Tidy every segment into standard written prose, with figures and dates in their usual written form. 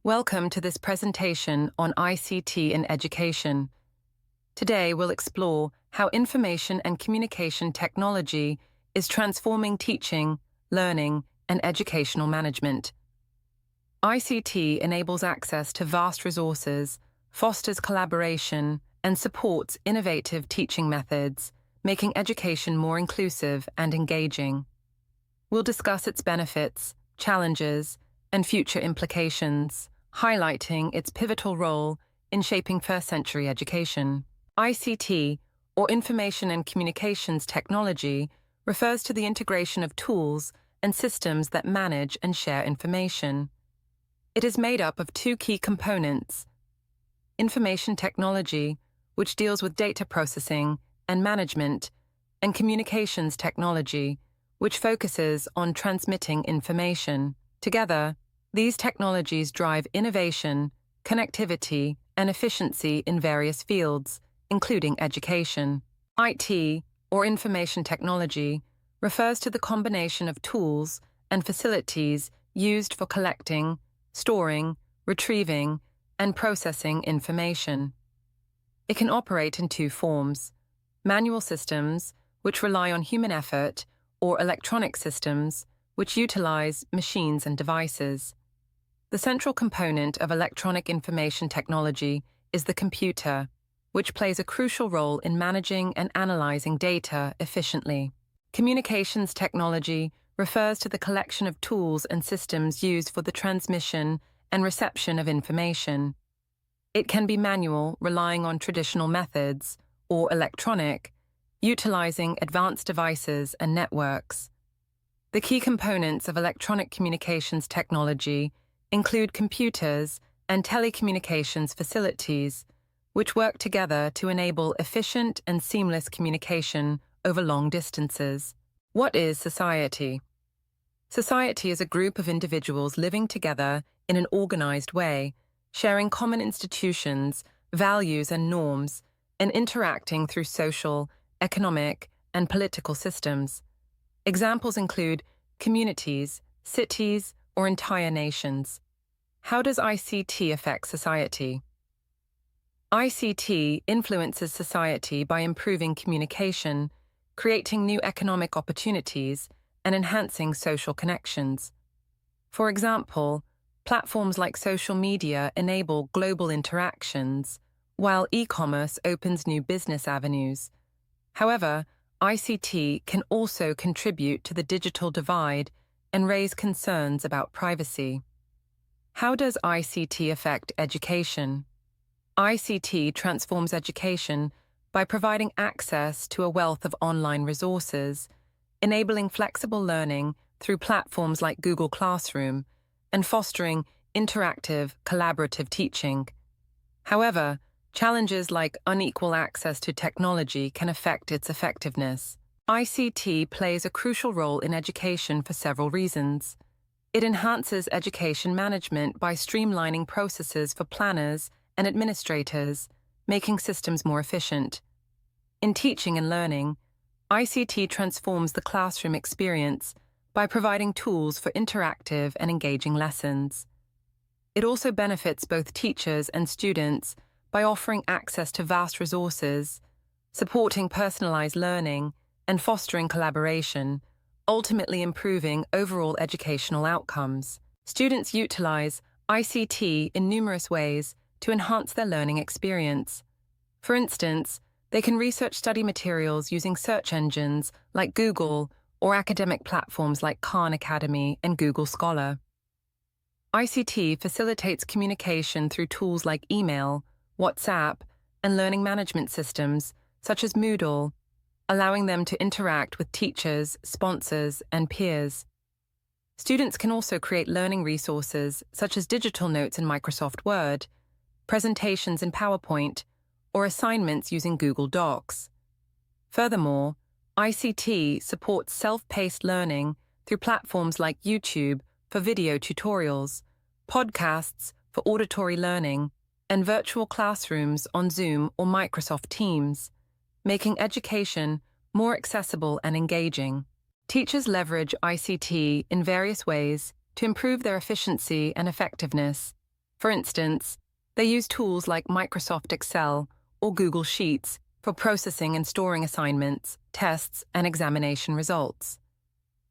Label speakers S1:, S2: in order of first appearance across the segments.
S1: Welcome to this presentation on ICT in education. Today we'll explore how information and communication technology is transforming teaching, learning, and educational management. ICT enables access to vast resources, fosters collaboration, and supports innovative teaching methods, making education more inclusive and engaging. We'll discuss its benefits, challenges, and future implications, highlighting its pivotal role in shaping first-century education. ICT, or Information and Communications Technology, refers to the integration of tools and systems that manage and share information. It is made up of two key components: information technology, which deals with data processing and management, and communications technology, which focuses on transmitting information. Together, these technologies drive innovation, connectivity, and efficiency in various fields, including education. IT, or information technology, refers to the combination of tools and facilities used for collecting, storing, retrieving, and processing information. It can operate in two forms: manual systems, which rely on human effort, or electronic systems, which utilize machines and devices. The central component of electronic information technology is the computer, which plays a crucial role in managing and analyzing data efficiently. Communications technology refers to the collection of tools and systems used for the transmission and reception of information. It can be manual, relying on traditional methods, or electronic, utilizing advanced devices and networks. The key components of electronic communications technology include computers and telecommunications facilities, which work together to enable efficient and seamless communication over long distances. What is society? Society is a group of individuals living together in an organized way, sharing common institutions, values, and norms, and interacting through social, economic, and political systems. Examples include communities, cities, or entire nations. How does ICT affect society? ICT influences society by improving communication, creating new economic opportunities, and enhancing social connections. For example, platforms like social media enable global interactions, while e-commerce opens new business avenues. However, ICT can also contribute to the digital divide and raise concerns about privacy. How does ICT affect education? ICT transforms education by providing access to a wealth of online resources, enabling flexible learning through platforms like Google Classroom, and fostering interactive, collaborative teaching. However, challenges like unequal access to technology can affect its effectiveness. ICT plays a crucial role in education for several reasons. It enhances education management by streamlining processes for planners and administrators, making systems more efficient. In teaching and learning, ICT transforms the classroom experience by providing tools for interactive and engaging lessons. It also benefits both teachers and students by offering access to vast resources, supporting personalized learning, and fostering collaboration, ultimately improving overall educational outcomes. Students utilize ICT in numerous ways to enhance their learning experience. For instance, they can research study materials using search engines like Google or academic platforms like Khan Academy and Google Scholar. ICT facilitates communication through tools like email, WhatsApp, and learning management systems such as Moodle, allowing them to interact with teachers, sponsors, and peers. Students can also create learning resources such as digital notes in Microsoft Word, presentations in PowerPoint, or assignments using Google Docs. Furthermore, ICT supports self-paced learning through platforms like YouTube for video tutorials, podcasts for auditory learning, and virtual classrooms on Zoom or Microsoft Teams, making education more accessible and engaging. Teachers leverage ICT in various ways to improve their efficiency and effectiveness. For instance, they use tools like Microsoft Excel or Google Sheets for processing and storing assignments, tests, and examination results.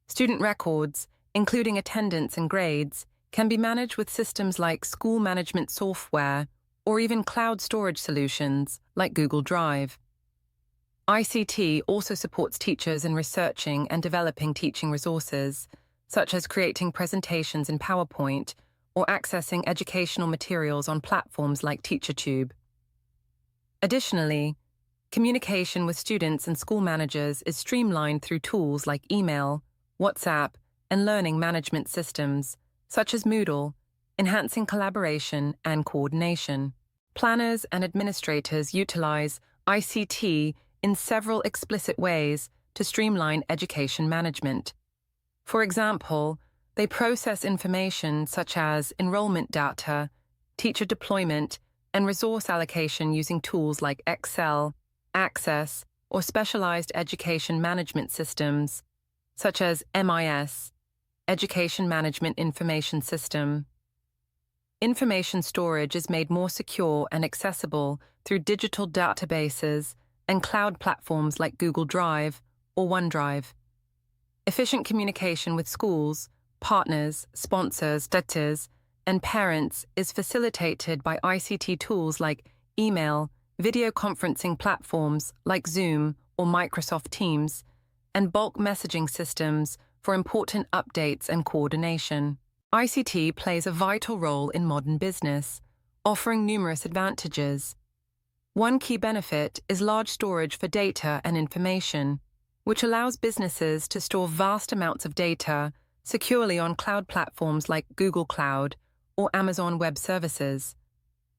S1: Student records, including attendance and grades, can be managed with systems like school management software or even cloud storage solutions like Google Drive. ICT also supports teachers in researching and developing teaching resources, such as creating presentations in PowerPoint or accessing educational materials on platforms like TeacherTube. Additionally, communication with students and school managers is streamlined through tools like email, WhatsApp, and learning management systems, such as Moodle, enhancing collaboration and coordination. Planners and administrators utilize ICT in several explicit ways to streamline education management. For example, they process information such as enrollment data, teacher deployment, and resource allocation using tools like Excel, Access, or specialized education management systems, such as MIS, Education Management Information System. Information storage is made more secure and accessible through digital databases and cloud platforms like Google Drive or OneDrive. Efficient communication with schools, partners, sponsors, tutors, and parents is facilitated by ICT tools like email, video conferencing platforms like Zoom or Microsoft Teams, and bulk messaging systems for important updates and coordination. ICT plays a vital role in modern business, offering numerous advantages. One key benefit is large storage for data and information, which allows businesses to store vast amounts of data securely on cloud platforms like Google Cloud or Amazon Web Services.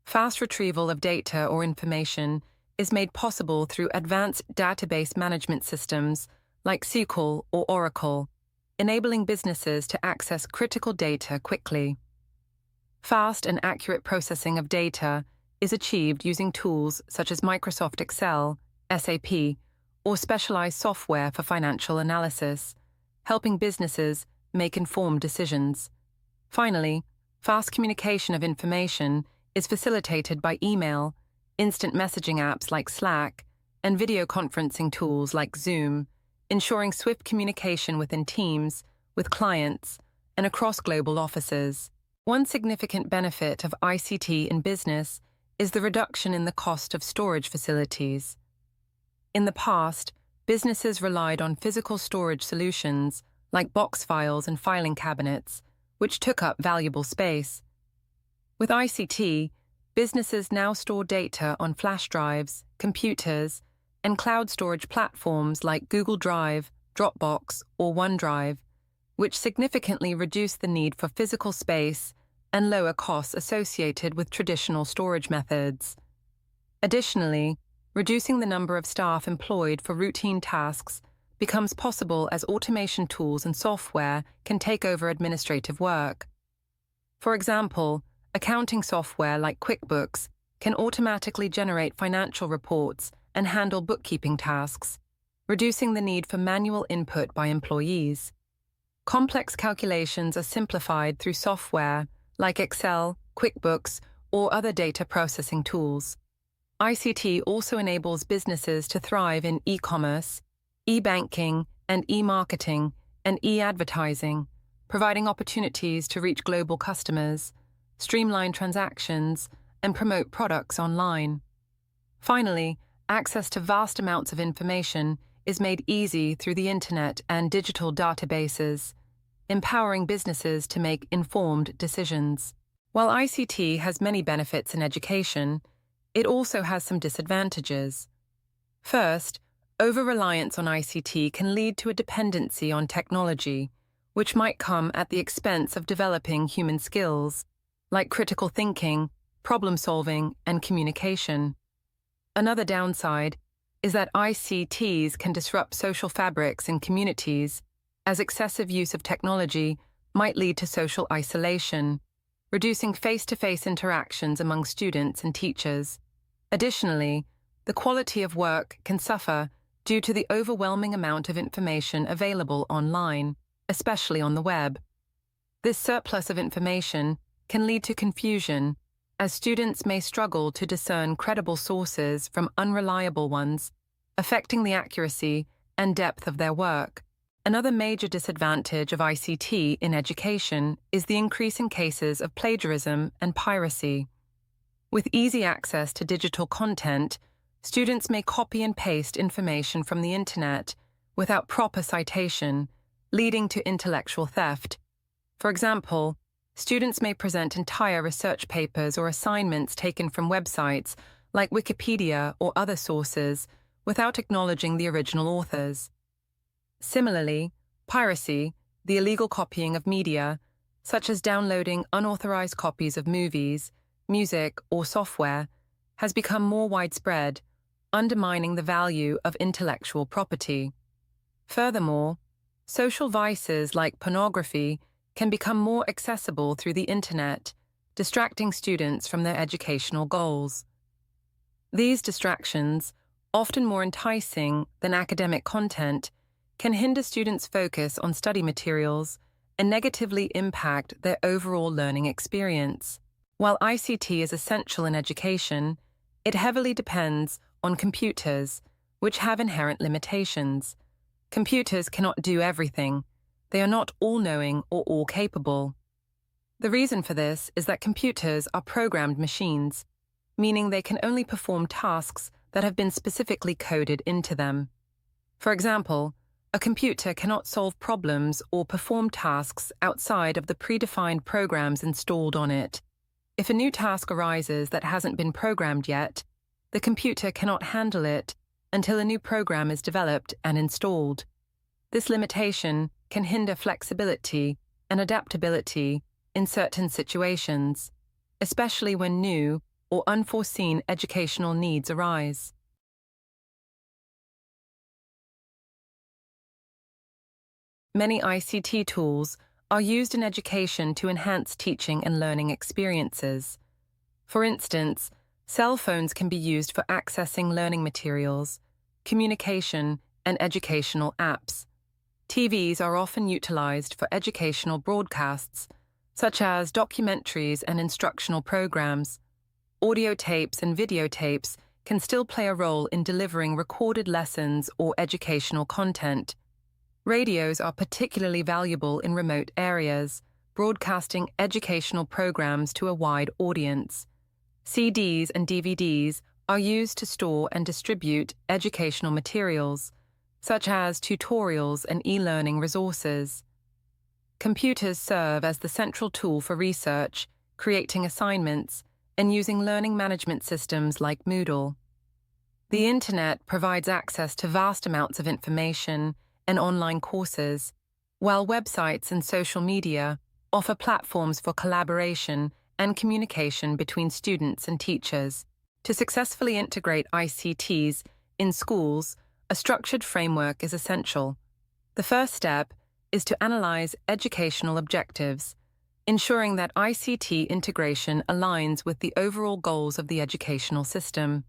S1: Fast retrieval of data or information is made possible through advanced database management systems like SQL or Oracle, enabling businesses to access critical data quickly. Fast and accurate processing of data is achieved using tools such as Microsoft Excel, SAP, or specialized software for financial analysis, helping businesses make informed decisions. Finally, fast communication of information is facilitated by email, instant messaging apps like Slack, and video conferencing tools like Zoom, ensuring swift communication within teams, with clients, and across global offices. One significant benefit of ICT in business is the reduction in the cost of storage facilities. In the past, businesses relied on physical storage solutions like box files and filing cabinets, which took up valuable space. With ICT, businesses now store data on flash drives, computers, and cloud storage platforms like Google Drive, Dropbox, or OneDrive, which significantly reduce the need for physical space and lower costs associated with traditional storage methods. Additionally, reducing the number of staff employed for routine tasks becomes possible as automation tools and software can take over administrative work. For example, accounting software like QuickBooks can automatically generate financial reports and handle bookkeeping tasks, reducing the need for manual input by employees. Complex calculations are simplified through software like Excel, QuickBooks, or other data processing tools. ICT also enables businesses to thrive in e-commerce, e-banking, and e-marketing, and e-advertising, providing opportunities to reach global customers, streamline transactions, and promote products online. Finally, access to vast amounts of information is made easy through the internet and digital databases, empowering businesses to make informed decisions. While ICT has many benefits in education, it also has some disadvantages. First, over-reliance on ICT can lead to a dependency on technology, which might come at the expense of developing human skills, like critical thinking, problem-solving, and communication. Another downside is that ICTs can disrupt social fabrics in communities, as excessive use of technology might lead to social isolation, reducing face-to-face interactions among students and teachers. Additionally, the quality of work can suffer due to the overwhelming amount of information available online, especially on the web. This surplus of information can lead to confusion, as students may struggle to discern credible sources from unreliable ones, affecting the accuracy and depth of their work. Another major disadvantage of ICT in education is the increasing cases of plagiarism and piracy. With easy access to digital content, students may copy and paste information from the internet without proper citation, leading to intellectual theft. For example, students may present entire research papers or assignments taken from websites like Wikipedia or other sources without acknowledging the original authors. Similarly, piracy, the illegal copying of media, such as downloading unauthorized copies of movies, music, or software, has become more widespread, undermining the value of intellectual property. Furthermore, social vices like pornography can become more accessible through the internet, distracting students from their educational goals. These distractions, often more enticing than academic content, can hinder students' focus on study materials and negatively impact their overall learning experience. While ICT is essential in education, it heavily depends on computers, which have inherent limitations. Computers cannot do everything. They are not all-knowing or all-capable. The reason for this is that computers are programmed machines, meaning they can only perform tasks that have been specifically coded into them. For example, a computer cannot solve problems or perform tasks outside of the predefined programs installed on it. If a new task arises that hasn't been programmed yet, the computer cannot handle it until a new program is developed and installed. This limitation can hinder flexibility and adaptability in certain situations, especially when new or unforeseen educational needs arise. Many ICT tools are used in education to enhance teaching and learning experiences. For instance, cell phones can be used for accessing learning materials, communication, and educational apps. TVs are often utilized for educational broadcasts, such as documentaries and instructional programs. Audio tapes and videotapes can still play a role in delivering recorded lessons or educational content. Radios are particularly valuable in remote areas, broadcasting educational programs to a wide audience. CDs and DVDs are used to store and distribute educational materials, such as tutorials and e-learning resources. Computers serve as the central tool for research, creating assignments, and using learning management systems like Moodle. The Internet provides access to vast amounts of information and online courses, while websites and social media offer platforms for collaboration and communication between students and teachers. To successfully integrate ICTs in schools, a structured framework is essential. The first step is to analyze educational objectives, ensuring that ICT integration aligns with the overall goals of the educational system.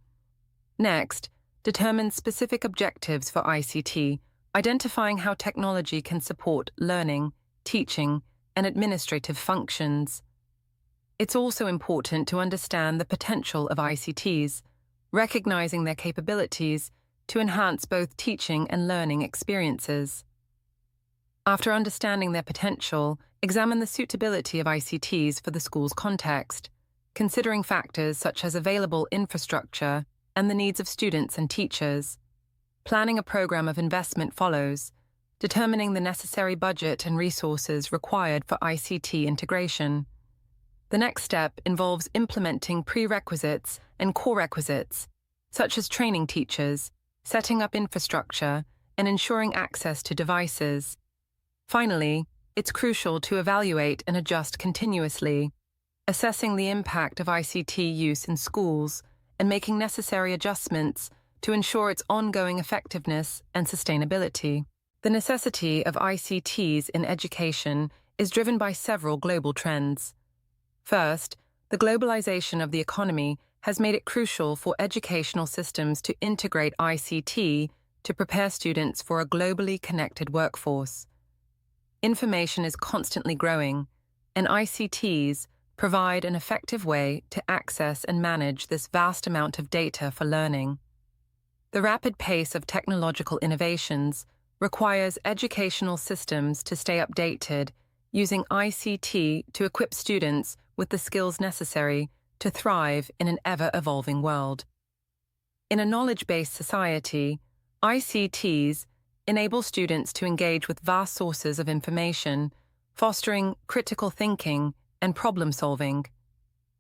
S1: Next, determine specific objectives for ICT, identifying how technology can support learning, teaching, and administrative functions. It's also important to understand the potential of ICTs, recognizing their capabilities to enhance both teaching and learning experiences. After understanding their potential, examine the suitability of ICTs for the school's context, considering factors such as available infrastructure and the needs of students and teachers. Planning a program of investment follows, determining the necessary budget and resources required for ICT integration. The next step involves implementing prerequisites and core requisites, such as training teachers, setting up infrastructure, and ensuring access to devices. Finally, it's crucial to evaluate and adjust continuously, assessing the impact of ICT use in schools and making necessary adjustments to ensure its ongoing effectiveness and sustainability. The necessity of ICTs in education is driven by several global trends. First, the globalization of the economy has made it crucial for educational systems to integrate ICT to prepare students for a globally connected workforce. Information is constantly growing, and ICTs, provide an effective way to access and manage this vast amount of data for learning. The rapid pace of technological innovations requires educational systems to stay updated, using ICT to equip students with the skills necessary to thrive in an ever-evolving world. In a knowledge-based society, ICTs enable students to engage with vast sources of information, fostering critical thinking and problem-solving.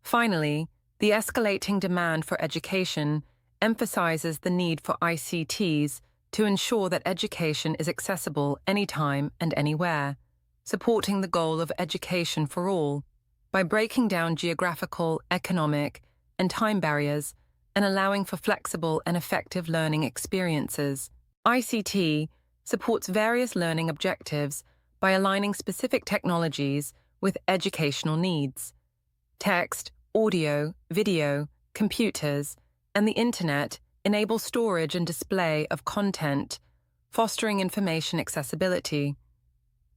S1: Finally, the escalating demand for education emphasizes the need for ICTs to ensure that education is accessible anytime and anywhere, supporting the goal of education for all by breaking down geographical, economic, and time barriers and allowing for flexible and effective learning experiences. ICT supports various learning objectives by aligning specific technologies with educational needs. Text, audio, video, computers, and the Internet enable storage and display of content, fostering information accessibility.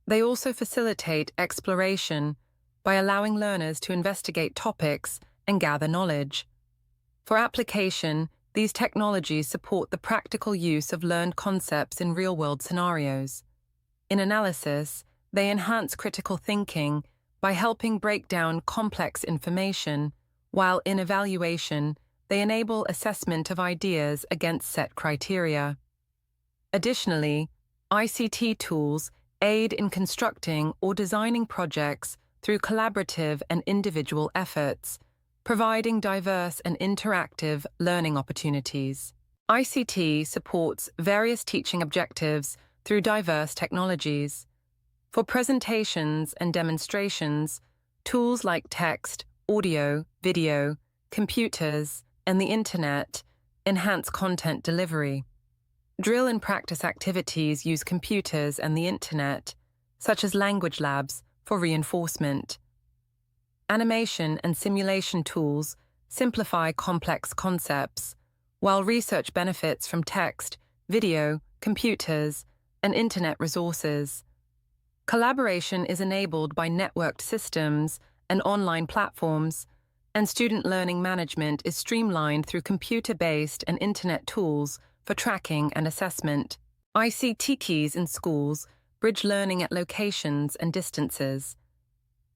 S1: They also facilitate exploration by allowing learners to investigate topics and gather knowledge. For application, these technologies support the practical use of learned concepts in real-world scenarios. In analysis, they enhance critical thinking by helping break down complex information, while in evaluation, they enable assessment of ideas against set criteria. Additionally, ICT tools aid in constructing or designing projects through collaborative and individual efforts, providing diverse and interactive learning opportunities. ICT supports various teaching objectives through diverse technologies. For presentations and demonstrations, tools like text, audio, video, computers, and the Internet enhance content delivery. Drill and practice activities use computers and the Internet, such as language labs, for reinforcement. Animation and simulation tools simplify complex concepts, while research benefits from text, video, computers, and Internet resources. Collaboration is enabled by networked systems and online platforms, and student learning management is streamlined through computer-based and Internet tools for tracking and assessment. ICT keys in schools bridge learning at locations and distances.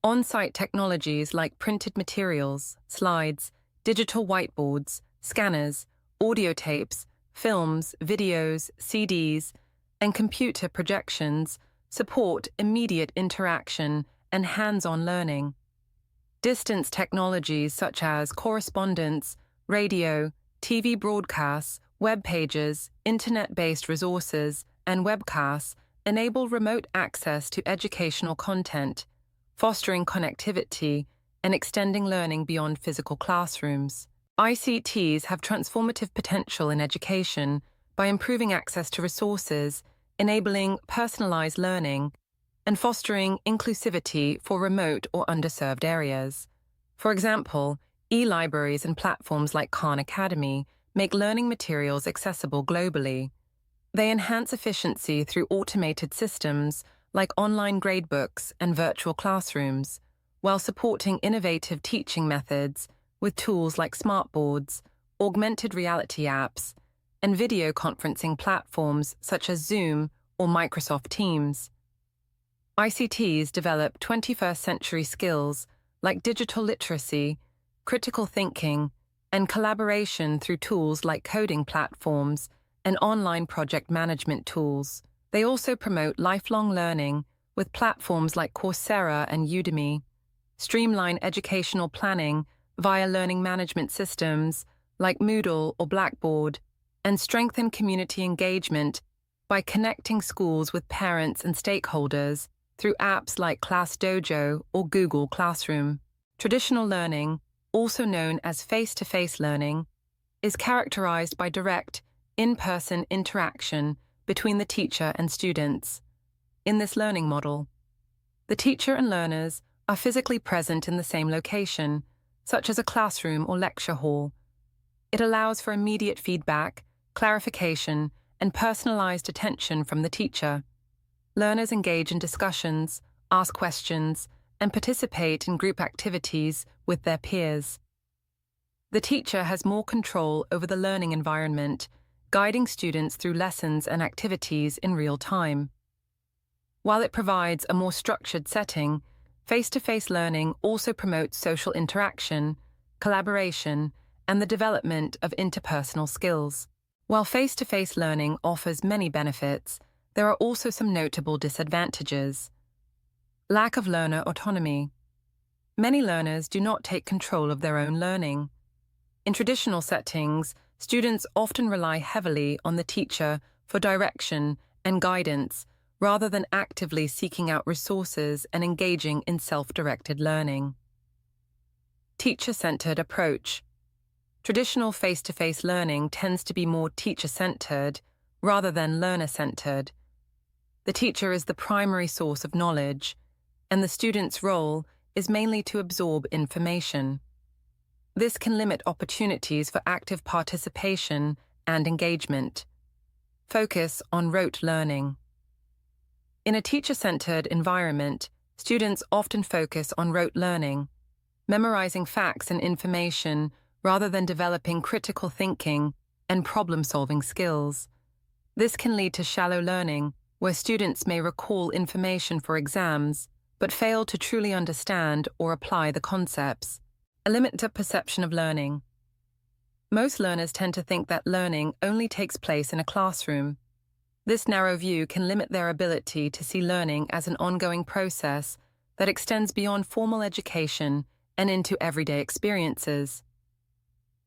S1: On-site technologies like printed materials, slides, digital whiteboards, scanners, audio tapes, films, videos, CDs, and computer projections support immediate interaction and hands-on learning. Distance technologies such as correspondence, radio, TV broadcasts, web pages, Internet-based resources, and webcasts enable remote access to educational content, fostering connectivity and extending learning beyond physical classrooms. ICTs have transformative potential in education by improving access to resources, enabling personalized learning, and fostering inclusivity for remote or underserved areas. For example, e-libraries and platforms like Khan Academy make learning materials accessible globally. They enhance efficiency through automated systems like online gradebooks and virtual classrooms, while supporting innovative teaching methods with tools like smartboards, augmented reality apps, and video conferencing platforms such as Zoom or Microsoft Teams. ICTs develop 21st century skills like digital literacy, critical thinking, and collaboration through tools like coding platforms and online project management tools. They also promote lifelong learning with platforms like Coursera and Udemy, streamline educational planning via learning management systems like Moodle or Blackboard, and strengthen community engagement by connecting schools with parents and stakeholders through apps like ClassDojo or Google Classroom. Traditional learning, also known as face-to-face learning, is characterized by direct, in-person interaction between the teacher and students. In this learning model, the teacher and learners are physically present in the same location, such as a classroom or lecture hall. It allows for immediate feedback, clarification, and personalized attention from the teacher. Learners engage in discussions, ask questions, and participate in group activities with their peers. The teacher has more control over the learning environment, guiding students through lessons and activities in real time. While it provides a more structured setting, face-to-face learning also promotes social interaction, collaboration, and the development of interpersonal skills. While face-to-face learning offers many benefits, there are also some notable disadvantages. Lack of learner autonomy. Many learners do not take control of their own learning. In traditional settings, students often rely heavily on the teacher for direction and guidance, rather than actively seeking out resources and engaging in self-directed learning. Teacher-centered approach. Traditional face-to-face learning tends to be more teacher-centered rather than learner-centered. The teacher is the primary source of knowledge, and the student's role is mainly to absorb information. This can limit opportunities for active participation and engagement. Focus on rote learning. In a teacher-centered environment, students often focus on rote learning, memorizing facts and information rather than developing critical thinking and problem-solving skills. This can lead to shallow learning, where students may recall information for exams, but fail to truly understand or apply the concepts. A limited perception of learning. Most learners tend to think that learning only takes place in a classroom. This narrow view can limit their ability to see learning as an ongoing process that extends beyond formal education and into everyday experiences.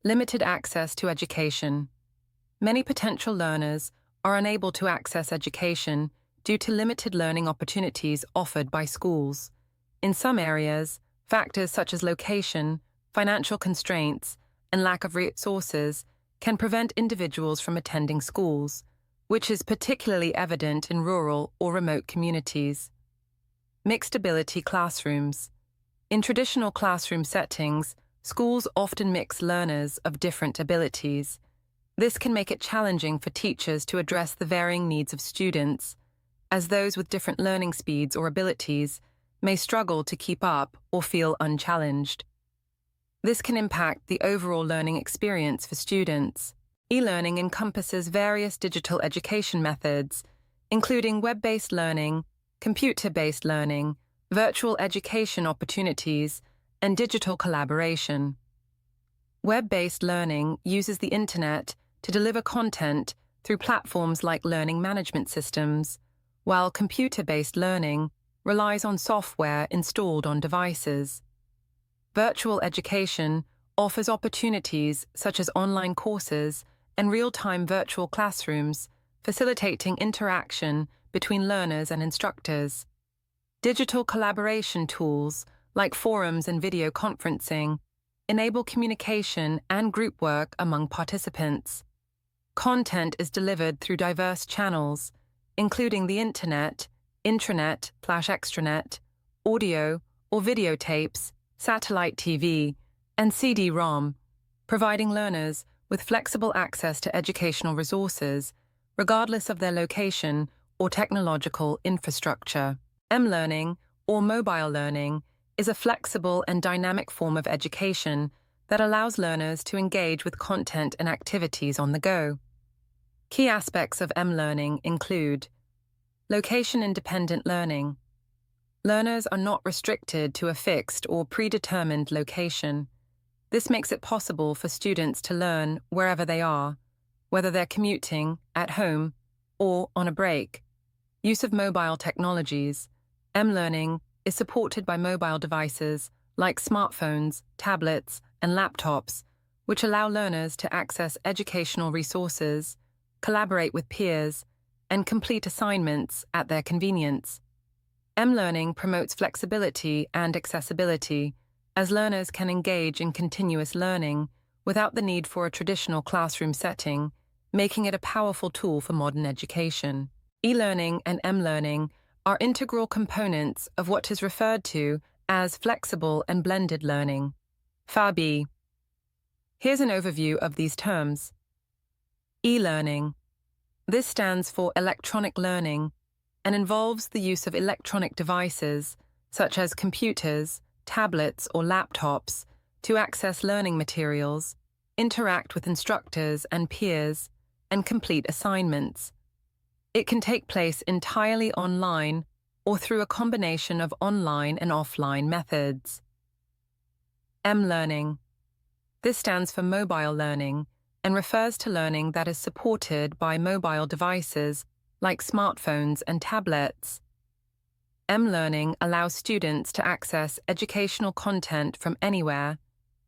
S1: Limited access to education. Many potential learners are unable to access education due to limited learning opportunities offered by schools. In some areas, factors such as location, financial constraints, and lack of resources can prevent individuals from attending schools, which is particularly evident in rural or remote communities. Mixed ability classrooms. In traditional classroom settings, schools often mix learners of different abilities. This can make it challenging for teachers to address the varying needs of students, as those with different learning speeds or abilities may struggle to keep up or feel unchallenged. This can impact the overall learning experience for students. E-learning encompasses various digital education methods, including web-based learning, computer-based learning, virtual education opportunities, and digital collaboration. Web-based learning uses the internet to deliver content through platforms like learning management systems, while computer-based learning relies on software installed on devices. Virtual education offers opportunities such as online courses and real-time virtual classrooms, facilitating interaction between learners and instructors. Digital collaboration tools, like forums and video conferencing, enable communication and group work among participants. Content is delivered through diverse channels, including the internet, intranet/extranet, audio or videotapes, satellite TV, and CD-ROM, providing learners with flexible access to educational resources, regardless of their location or technological infrastructure. M-learning, or mobile learning, is a flexible and dynamic form of education that allows learners to engage with content and activities on the go. Key aspects of M-learning include location-independent learning. Learners are not restricted to a fixed or predetermined location. This makes it possible for students to learn wherever they are, whether they're commuting, at home, or on a break. Use of mobile technologies. M-learning is supported by mobile devices like smartphones, tablets, and laptops, which allow learners to access educational resources, collaborate with peers, and complete assignments at their convenience. M-learning promotes flexibility and accessibility, as learners can engage in continuous learning without the need for a traditional classroom setting, making it a powerful tool for modern education. E-learning and M-learning are integral components of what is referred to as flexible and blended learning, FABI. Here's an overview of these terms. E-learning. This stands for electronic learning and involves the use of electronic devices such as computers, tablets, or laptops, to access learning materials, interact with instructors and peers, and complete assignments. It can take place entirely online or through a combination of online and offline methods. M-learning. This stands for mobile learning and refers to learning that is supported by mobile devices like smartphones and tablets. M-learning allows students to access educational content from anywhere,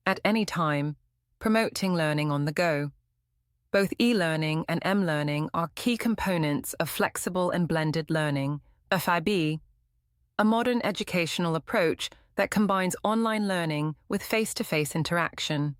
S1: at any time, promoting learning on the go. Both e-learning and M-learning are key components of flexible and blended learning, FIB, a modern educational approach that combines online learning with face-to-face interaction.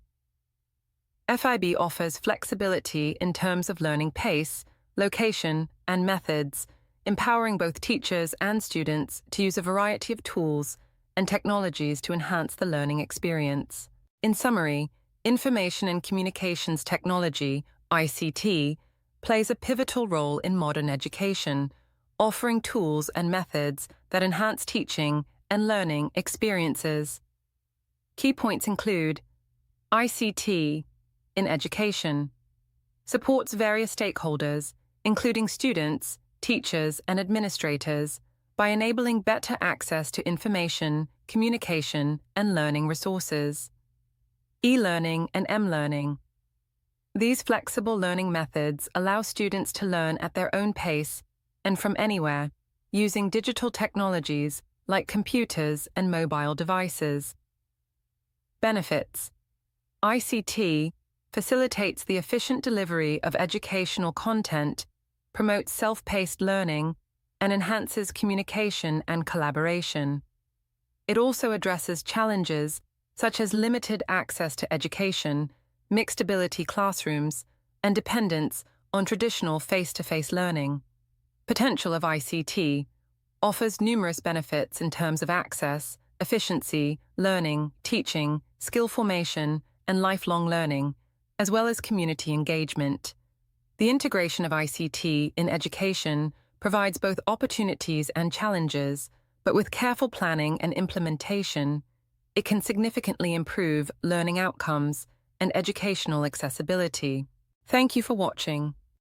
S1: FIB offers flexibility in terms of learning pace, location, and methods, empowering both teachers and students to use a variety of tools and technologies to enhance the learning experience. In summary, information and communications technology, ICT, plays a pivotal role in modern education, offering tools and methods that enhance teaching and learning experiences. Key points include ICT in education supports various stakeholders, including students, teachers, and administrators, by enabling better access to information, communication, and learning resources. E-learning and M-learning. These flexible learning methods allow students to learn at their own pace and from anywhere, using digital technologies like computers and mobile devices. Benefits. ICT facilitates the efficient delivery of educational content, promotes self-paced learning, and enhances communication and collaboration. It also addresses challenges such as limited access to education, mixed ability classrooms, and dependence on traditional face-to-face learning. Potential of ICT offers numerous benefits in terms of access, efficiency, learning, teaching, skill formation, and lifelong learning, as well as community engagement. The integration of ICT in education provides both opportunities and challenges, but with careful planning and implementation, it can significantly improve learning outcomes and educational accessibility. Thank you for watching.